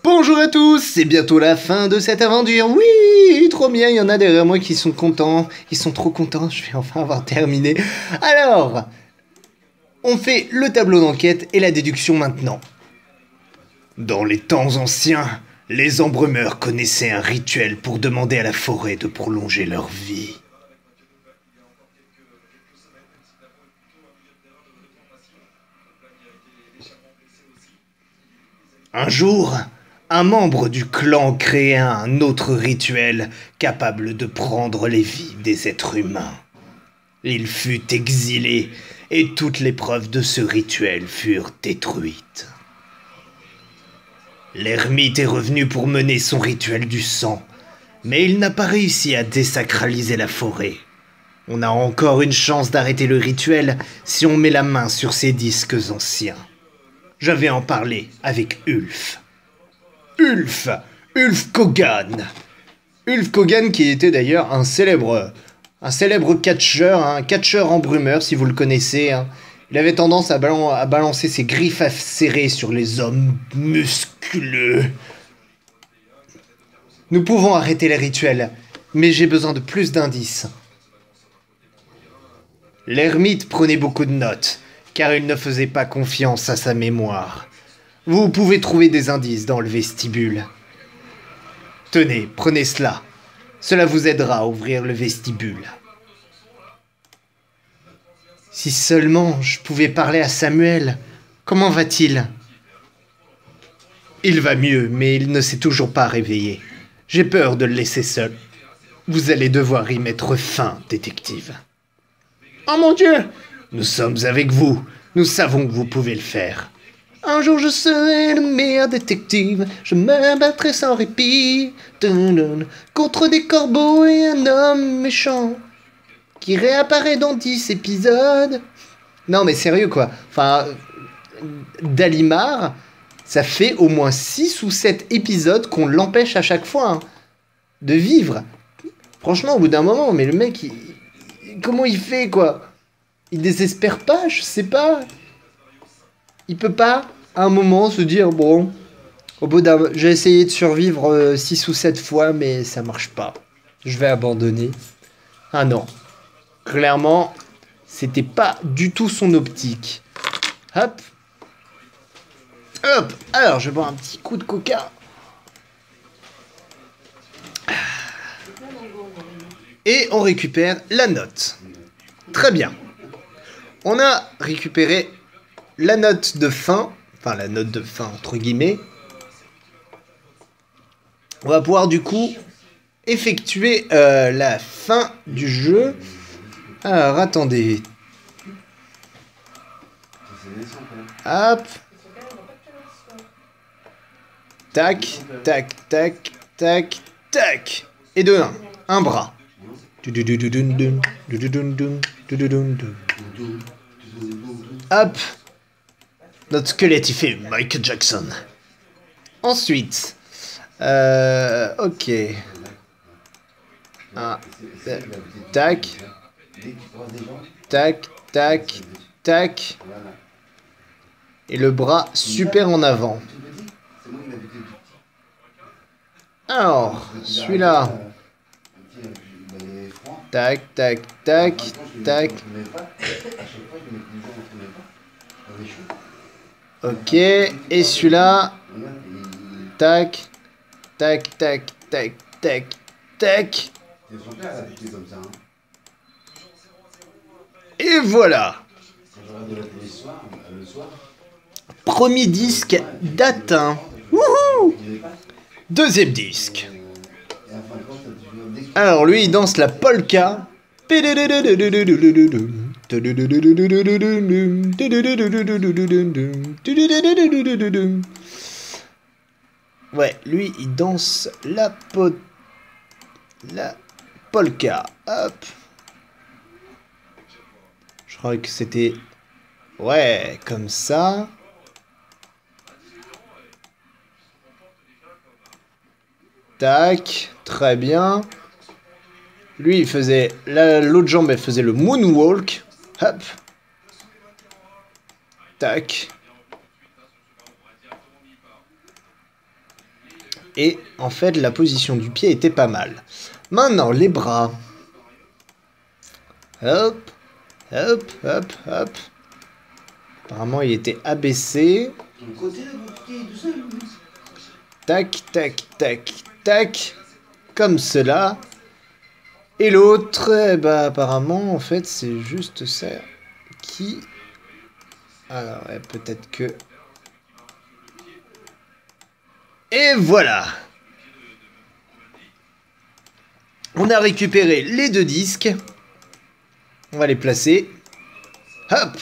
Bonjour à tous, c'est bientôt la fin de cette aventure. Oui, trop bien, il y en a derrière moi qui sont contents. Ils sont trop contents, je vais enfin avoir terminé. Alors, on fait le tableau d'enquête et la déduction maintenant. Dans les temps anciens, les embrumeurs connaissaient un rituel pour demander à la forêt de prolonger leur vie. Un jour, un membre du clan créa un autre rituel capable de prendre les vies des êtres humains. Il fut exilé et toutes les preuves de ce rituel furent détruites. L'ermite est revenu pour mener son rituel du sang, mais il n'a pas réussi à désacraliser la forêt. On a encore une chance d'arrêter le rituel si on met la main sur ces disques anciens. Je vais en parler avec Ulf. Ulf Kogan. Ulf Kogan qui était d'ailleurs un célèbre catcheur, un catcheur embrumeur si vous le connaissez. Hein. Il avait tendance à balancer ses griffes acérées sur les hommes musculeux. Nous pouvons arrêter les rituels, mais j'ai besoin de plus d'indices. L'ermite prenait beaucoup de notes, car il ne faisait pas confiance à sa mémoire. Vous pouvez trouver des indices dans le vestibule. Tenez, prenez cela. Cela vous aidera à ouvrir le vestibule. Si seulement je pouvais parler à Samuel, comment va-t-il? Il va mieux, mais il ne s'est toujours pas réveillé. J'ai peur de le laisser seul. Vous allez devoir y mettre fin, détective. Oh mon Dieu! Nous sommes avec vous. Nous savons que vous pouvez le faire. Un jour je serai le meilleur détective, je me battrai sans répit, contre des corbeaux et un homme méchant, qui réapparaît dans 10 épisodes. Non mais sérieux quoi, enfin, Dalimar, ça fait au moins 6 ou 7 épisodes qu'on l'empêche à chaque fois hein, de vivre. Franchement au bout d'un moment, mais le mec, comment il fait quoi? Il désespère pas, je sais pas. Il peut pas, à un moment, se dire, bon, au bout d'un... J'ai essayé de survivre 6 ou 7 fois, mais ça marche pas. Je vais abandonner. Ah non. Clairement, c'était pas du tout son optique. Hop. Hop. Alors, je vais boire un petit coup de coca. Et on récupère la note. Très bien. On a récupéré la note de fin, enfin la note de fin entre guillemets. On va pouvoir du coup effectuer la fin du jeu. Alors attendez. Hop. Tac, tac, tac, tac, tac. Et de 1, un bras. Hop. Notre squelette, il fait Michael Jackson. Ensuite, ok. Ah, tac, tac, tac, tac. Et le bras super en avant. Alors, celui-là. Tac, tac, tac, tac. Ok, et celui-là. Tac, tac, tac, tac, tac, tac. Et voilà. Premier disque d'atteint. Wouhou! Deuxième disque. Alors lui, il danse la polka. Ouais, lui, il danse la polka. Hop. Je crois que c'était... Ouais, comme ça. Tac, très bien. Lui, il faisait... L'autre jambe, elle faisait le moonwalk. Hop. Tac. Et en fait, la position du pied était pas mal. Maintenant, les bras. Hop, hop, hop, hop. Apparemment, il était abaissé. Tac, tac, tac, tac. Comme cela. Et l'autre, eh ben, apparemment, en fait, c'est juste ça qui... Alors, ouais, peut-être que... Et voilà. On a récupéré les deux disques. On va les placer. Hop.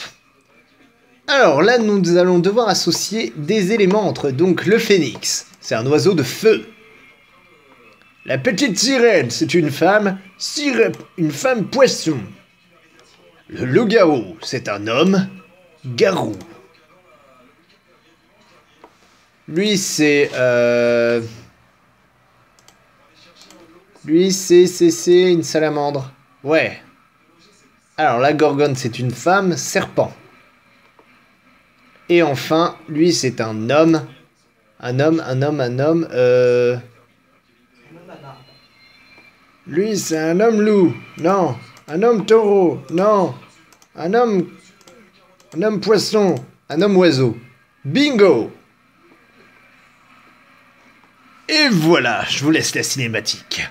Alors là, nous allons devoir associer des éléments entre donc le phénix. C'est un oiseau de feu. La petite sirène, c'est une femme poisson. Le loup-garou, c'est un homme garou. Lui, c'est... Lui, c'est une salamandre. Ouais. Alors, la gorgone, c'est une femme serpent. Et enfin, lui, c'est un homme. Un homme. Lui, c'est un homme loup. Non. Un homme taureau. Non. Un homme poisson. Un homme oiseau. Bingo! Et voilà, je vous laisse la cinématique.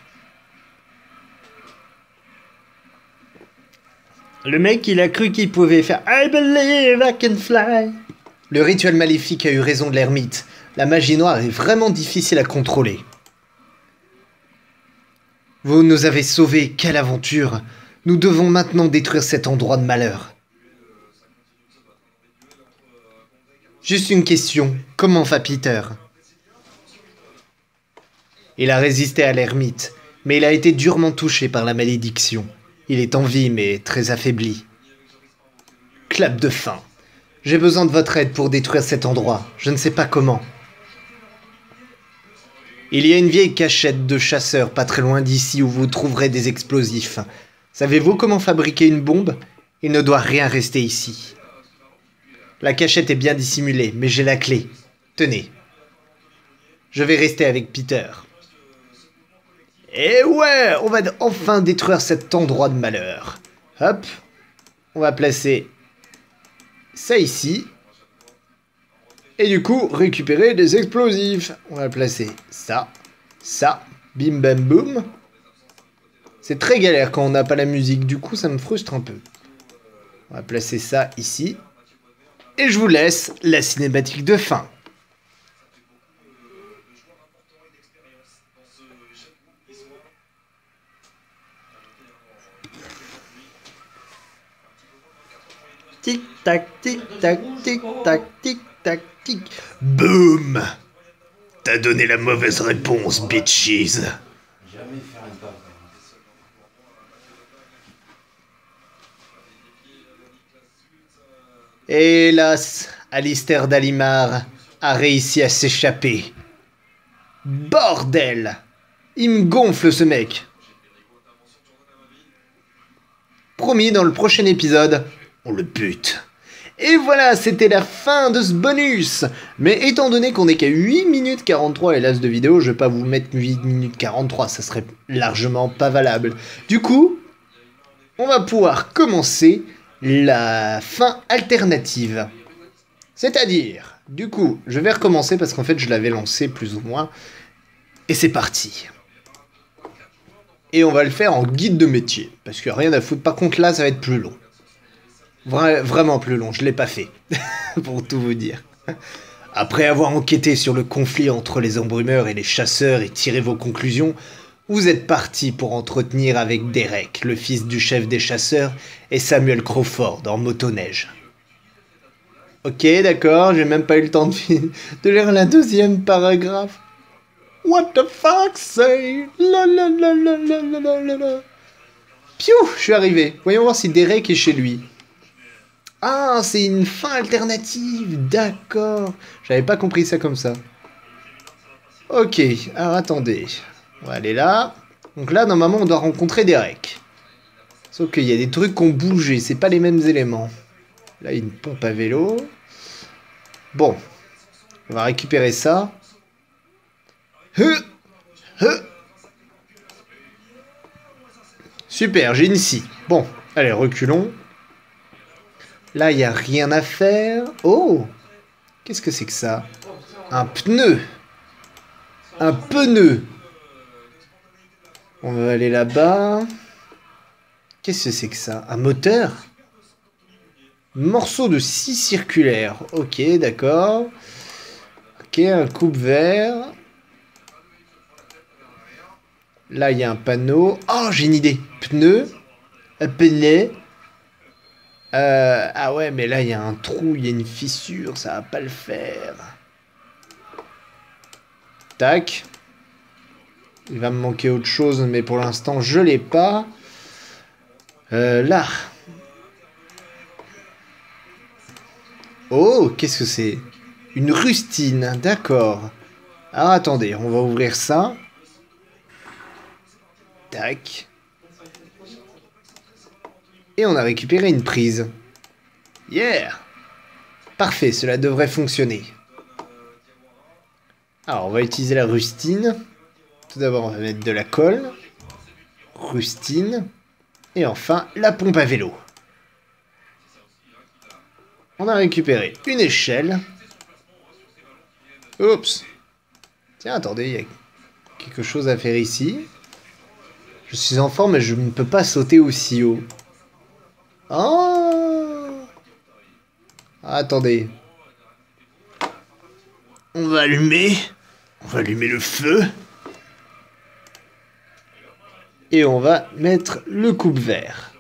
Le mec, il a cru qu'il pouvait faire I believe I can fly. Le rituel maléfique a eu raison de l'ermite. La magie noire est vraiment difficile à contrôler. Vous nous avez sauvés, quelle aventure! Nous devons maintenant détruire cet endroit de malheur. Juste une question, comment va Peter? Il a résisté à l'ermite, mais il a été durement touché par la malédiction. Il est en vie, mais très affaibli. Clap de fin. J'ai besoin de votre aide pour détruire cet endroit. Je ne sais pas comment. Il y a une vieille cachette de chasseurs pas très loin d'ici où vous trouverez des explosifs. Savez-vous comment fabriquer une bombe? Il ne doit rien rester ici. La cachette est bien dissimulée, mais j'ai la clé. Tenez. Je vais rester avec Peter. Et ouais, on va enfin détruire cet endroit de malheur. Hop. On va placer ça ici. Et du coup, récupérer des explosifs. On va placer ça, bim bam boum. C'est très galère quand on n'a pas la musique, du coup ça me frustre un peu. On va placer ça ici. Et je vous laisse la cinématique de fin. Tic-tac, tic-tac, tic-tac, tic-tac, tic. Boum! T'as donné la mauvaise réponse, bitches. Hélas, Alistair Dalimar a réussi à s'échapper. Bordel! Il me gonfle ce mec. Promis, dans le prochain épisode, on le bute. Et voilà, c'était la fin de ce bonus. Mais étant donné qu'on est qu'à 8 minutes 43 hélas de vidéo, je vais pas vous mettre 8 minutes 43, ça serait largement pas valable. Du coup, on va pouvoir commencer la fin alternative. C'est-à-dire, du coup, je vais recommencer parce qu'en fait je l'avais lancé plus ou moins. Et c'est parti. Et on va le faire en guide de métier, parce qu'il n'y a rien à foutre. Par contre là, ça va être plus long. Vraiment plus long, je l'ai pas fait, pour tout vous dire. Après avoir enquêté sur le conflit entre les embrumeurs et les chasseurs et tiré vos conclusions, vous êtes parti pour entretenir avec Derek, le fils du chef des chasseurs, et Samuel Crawford en motoneige. Ok, d'accord, j'ai même pas eu le temps de lire la deuxième paragraphe. What the fuck, say? La la la la la la la la la. Piou, je suis arrivé. Voyons voir si Derek est chez lui. Ah, c'est une fin alternative, d'accord. J'avais pas compris ça comme ça. Ok, alors attendez. On va aller là. Donc là, normalement, on doit rencontrer Derek. Sauf qu'il y a des trucs qui ont bougé, c'est pas les mêmes éléments. Là, une pompe à vélo. Bon, on va récupérer ça. Super, j'ai une scie. Bon, allez, reculons. Là, il n'y a rien à faire. Oh! Qu'est-ce que c'est que ça? Un pneu! Un pneu! On va aller là-bas. Qu'est-ce que c'est que ça? Un moteur? Morceau de scie circulaire. Ok, d'accord. Ok, un coupe-vert. Là, il y a un panneau. Oh, j'ai une idée. Pneu. Un pneu. Ah ouais, mais là, il y a un trou, il y a une fissure. Ça va pas le faire. Tac. Il va me manquer autre chose, mais pour l'instant, je l'ai pas. Là. Oh, qu'est-ce que c'est? Une rustine, d'accord. Alors, attendez, on va ouvrir ça. Tac. Et on a récupéré une prise. Yeah! Parfait, cela devrait fonctionner. Alors, on va utiliser la rustine. Tout d'abord, on va mettre de la colle. Rustine. Et enfin, la pompe à vélo. On a récupéré une échelle. Oups. Tiens, attendez, il y a quelque chose à faire ici. Je suis enfant, mais je ne peux pas sauter aussi haut. Oh! Attendez. On va allumer. On va allumer le feu. Et on va mettre le coupe-vert.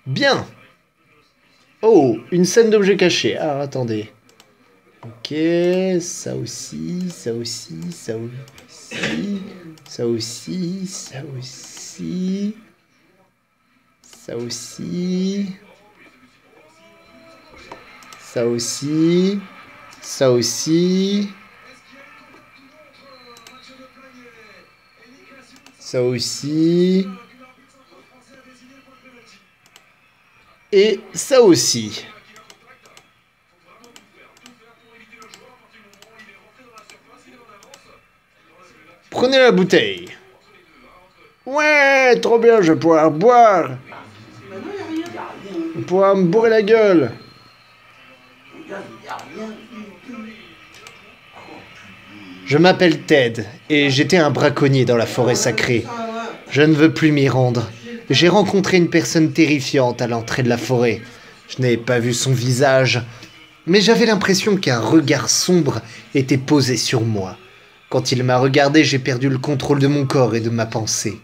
Bien. Oh, une scène d'objets cachés. Alors, attendez. Ok, ça aussi, ça aussi, ça aussi, ça aussi, ça aussi, ça aussi, ça aussi, ça aussi, ça aussi, et ça aussi. Prenez la bouteille. Ouais, trop bien, je vais pouvoir boire. Je vais pouvoir me bourrer la gueule. Je m'appelle Ted, et j'étais un braconnier dans la forêt sacrée. Je ne veux plus m'y rendre. J'ai rencontré une personne terrifiante à l'entrée de la forêt. Je n'avais pas vu son visage, mais j'avais l'impression qu'un regard sombre était posé sur moi. Quand il m'a regardé, j'ai perdu le contrôle de mon corps et de ma pensée.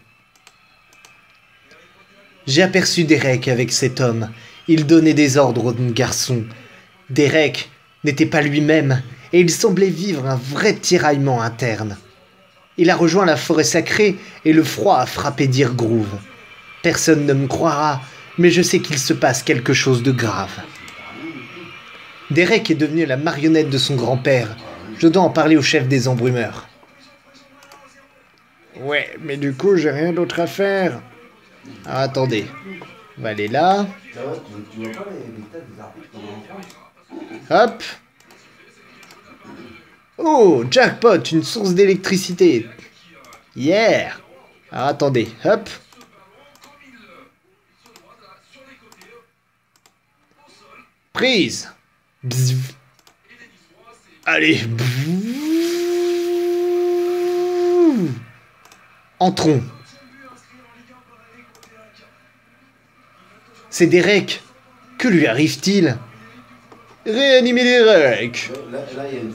J'ai aperçu Derek avec cet homme. Il donnait des ordres aux garçons. Derek n'était pas lui-même, et il semblait vivre un vrai tiraillement interne. Il a rejoint la forêt sacrée, et le froid a frappé Deer Grove. Personne ne me croira, mais je sais qu'il se passe quelque chose de grave. Derek est devenu la marionnette de son grand-père. Je dois en parler au chef des embrumeurs. Ouais, mais du coup, j'ai rien d'autre à faire. Ah, attendez. On va aller là. Hop. Oh, jackpot, une source d'électricité. Yeah. Alors, attendez. Hop. Prise. Bzz. Allez. Entrons. C'est Derek. Que lui arrive-t-il? Réanimer Derek.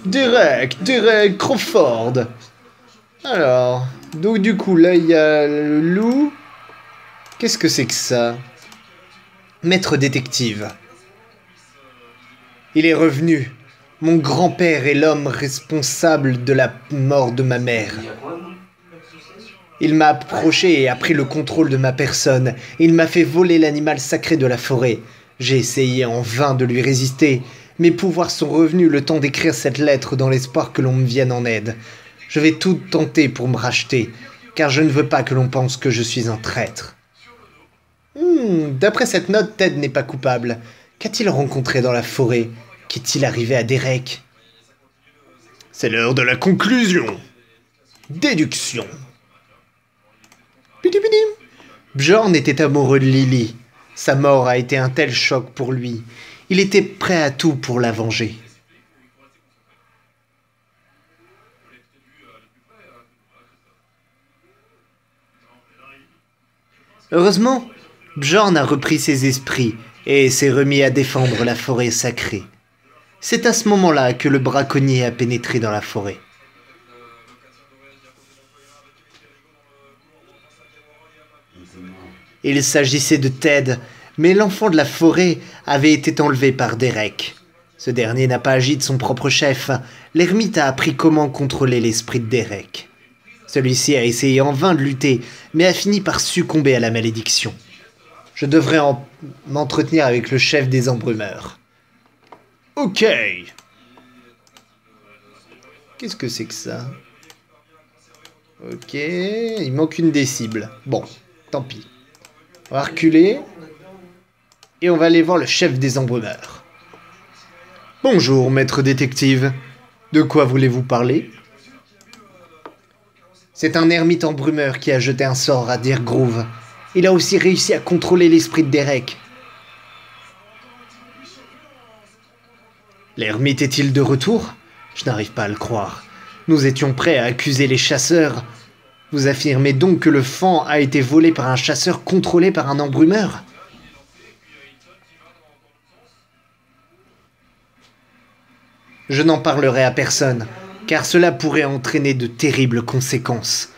Derek Crawford. Alors, donc du coup, là, il y a le loup. Qu'est-ce que c'est que ça? Maître détective. Il est revenu. Mon grand-père est l'homme responsable de la mort de ma mère. Il m'a approché et a pris le contrôle de ma personne. Il m'a fait voler l'animal sacré de la forêt. J'ai essayé en vain de lui résister. Mes pouvoirs sont revenus le temps d'écrire cette lettre dans l'espoir que l'on me vienne en aide. Je vais tout tenter pour me racheter, car je ne veux pas que l'on pense que je suis un traître. D'après cette note, Ted n'est pas coupable. Qu'a-t-il rencontré dans la forêt? Qu'est-il arrivé à Derek? C'est l'heure de la conclusion. Déduction. Pidipidim. Bjorn était amoureux de Lily. Sa mort a été un tel choc pour lui. Il était prêt à tout pour la venger. Heureusement, Bjorn a repris ses esprits et s'est remis à défendre la forêt sacrée. C'est à ce moment-là que le braconnier a pénétré dans la forêt. Il s'agissait de Ted, mais l'enfant de la forêt avait été enlevé par Derek. Ce dernier n'a pas agi de son propre chef. L'ermite a appris comment contrôler l'esprit de Derek. Celui-ci a essayé en vain de lutter, mais a fini par succomber à la malédiction. Je devrais m'entretenir avec le chef des embrumeurs. Ok. Qu'est-ce que c'est que ça? Ok, il manque une des cibles. Bon, tant pis. On va reculer. Et on va aller voir le chef des embrumeurs. Bonjour, maître détective. De quoi voulez-vous parler? C'est un ermite embrumeur qui a jeté un sort à Deer Grove. Il a aussi réussi à contrôler l'esprit de Derek. L'ermite est-il de retour? Je n'arrive pas à le croire. Nous étions prêts à accuser les chasseurs. Vous affirmez donc que le fan a été volé par un chasseur contrôlé par un embrumeur? Je n'en parlerai à personne, car cela pourrait entraîner de terribles conséquences.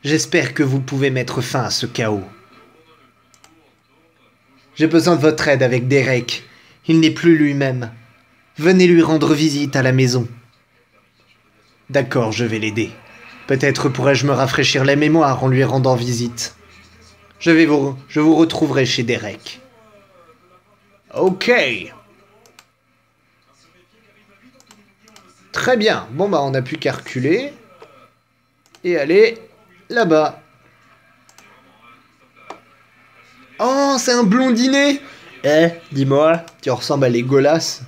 J'espère que vous pouvez mettre fin à ce chaos. J'ai besoin de votre aide avec Derek. Il n'est plus lui-même. Venez lui rendre visite à la maison. D'accord, je vais l'aider. Peut-être pourrais-je me rafraîchir la mémoire en lui rendant visite. Je vous retrouverai chez Derek. Ok. Très bien. Bon bah on n'a plus qu'à reculer. Et aller là-bas. Oh, c'est un blondinet. Eh, dis-moi, tu ressembles à Legolas.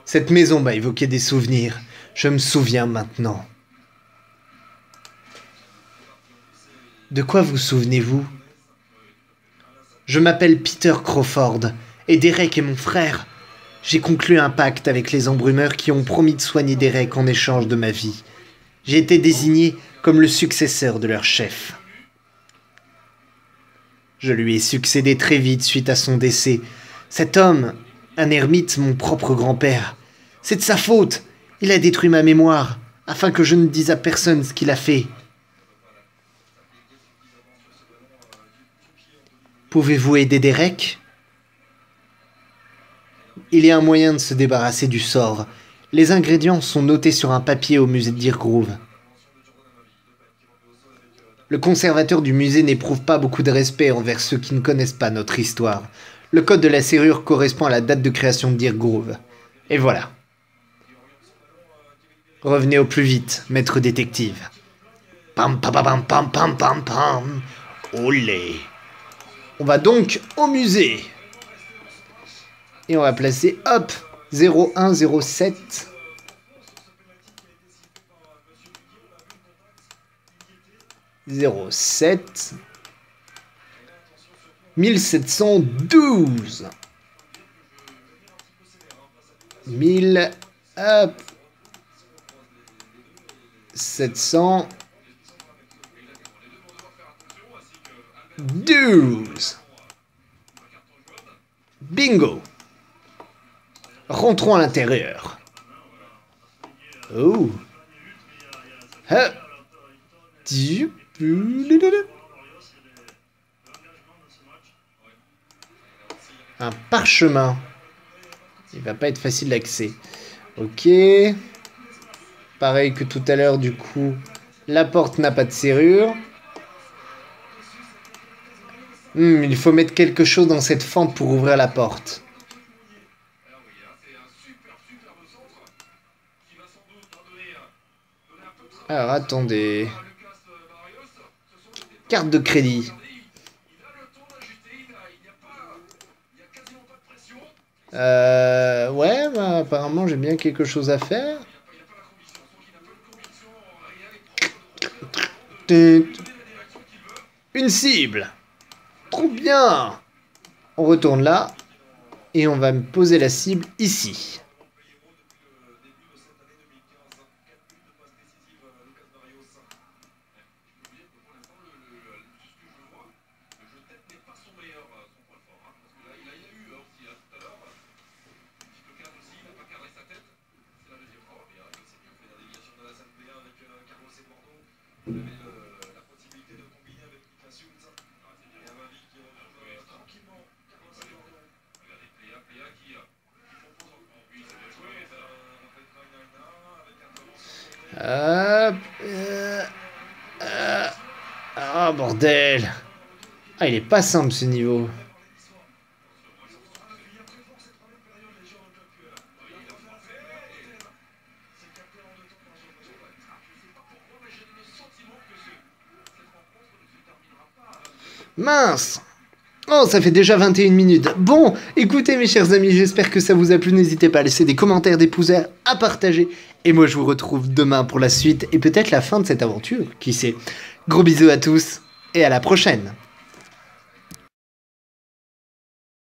Cette maison m'a évoqué des souvenirs. Je me souviens maintenant. De quoi vous souvenez-vous? Je m'appelle Peter Crawford, et Derek est mon frère. J'ai conclu un pacte avec les embrumeurs qui ont promis de soigner Derek en échange de ma vie. J'ai été désigné comme le successeur de leur chef. Je lui ai succédé très vite suite à son décès. Cet homme, un ermite, mon propre grand-père, c'est de sa faute. Il a détruit ma mémoire, afin que je ne dise à personne ce qu'il a fait. Pouvez-vous aider Derek? Il y a un moyen de se débarrasser du sort. Les ingrédients sont notés sur un papier au musée de Deer Grove. Le conservateur du musée n'éprouve pas beaucoup de respect envers ceux qui ne connaissent pas notre histoire. Le code de la serrure correspond à la date de création de Deer Grove. Et voilà. Revenez au plus vite, maître détective. Pam pam pam pam pam pam pam. Olé. On va donc au musée. Et on va placer, hop, 0107. « 07 1712 » 1000, hop, 712. Bingo. Rentrons à l'intérieur. Oh. Hop. Un parchemin. Il va pas être facile d'accès. Ok. Pareil que tout à l'heure, du coup, la porte n'a pas de serrure. Il faut mettre quelque chose dans cette fente pour ouvrir la porte. Alors, attendez. Carte de crédit. Ouais, bah, apparemment, j'ai bien quelque chose à faire. Une cible. Trop bien. On retourne là. Et on va me poser la cible ici. Hop. Ah, bordel. Ah, il est pas simple ce niveau. Mince. Oh, ça fait déjà 21 minutes. Bon, écoutez mes chers amis, j'espère que ça vous a plu. N'hésitez pas à laisser des commentaires, des pouces, à partager. Et moi, je vous retrouve demain pour la suite et peut-être la fin de cette aventure. Qui sait? Gros bisous à tous et à la prochaine.